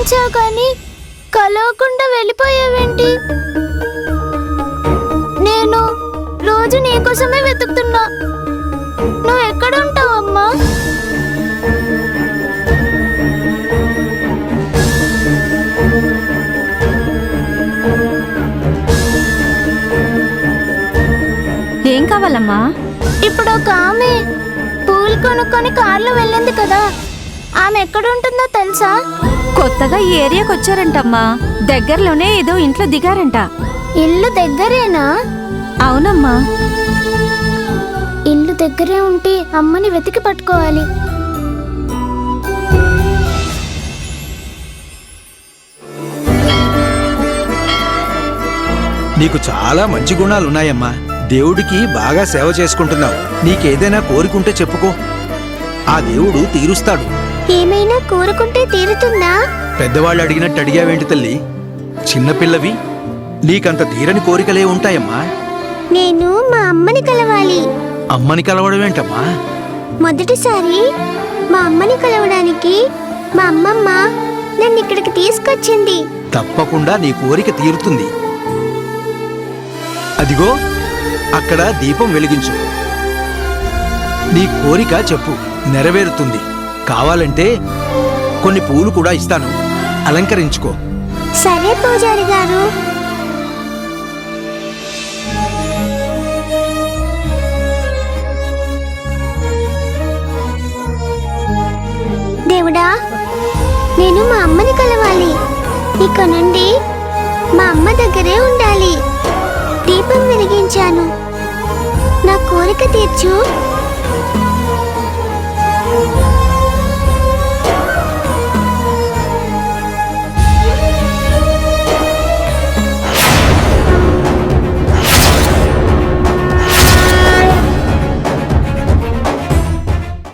పిలిచావు కానీ కలవకుండా వెళ్ళిపోయావేంటి? నేను రోజు నీకోసమే వెతుకుతున్నా. నువ్వు ఎక్కడ ఉంటావమ్మా? ఏం కావాలమ్మా? ఇప్పుడు ఒక ఆమె పూలు కొనుక్కొని కార్లో వెళ్ళింది కదా, ఆమె ఎక్కడ ఉంటుందో తెలుసా? కొత్తగా ఈ ఏరియాకి వచ్చారంటమ్మా. దగ్గరలోనే ఏదో ఇంట్లో దిగారంట. ఇల్లు దగ్గరేనా? అవునమ్మా. ఇల్లు దగ్గరే ఉంటే అమ్మని వెతికి పట్టుకోవాలి. నీకు చాలా మంచి గుణాలున్నాయమ్మా. దేవుడికి బాగా సేవ చేసుకుంటున్నావు. నీకేదైనా కోరికుంటే చెప్పుకో, ఆ దేవుడు తీరుస్తాడు. ఏమైనా కోరుకుంటే తీరుతుందా? పెద్దవాళ్ళు అడిగినట్టు అడిగావేంటి తల్లి? చిన్నపిల్లవి, నీకంత తీరని కోరికలే ఉంటాయమ్మా. నేను మా అమ్మని కలవాలి. అమ్మని కలవడమేంటమ్మా? మొదటిసారి మా అమ్మని కలవడానికి మా అమ్మమ్మ నన్ను ఇక్కడికి తీసుకొచ్చింది. తప్పకుండా నీ కోరిక తీరుతుంది. అదిగో అక్కడ దీపం వెలిగించు. నీ కోరిక చెప్పు, నెరవేరుతుంది. కావాలంటే కొన్ని పూలు కూడా ఇస్తాను, అలంకరించుకో. సరే పూజారి గారు. దేవుడా, నేను మా అమ్మని కలవాలి. ఇక నుండి మా అమ్మ దగ్గరే ఉండాలి. దీపం వెలిగించాను. నా కోరిక తీర్చు.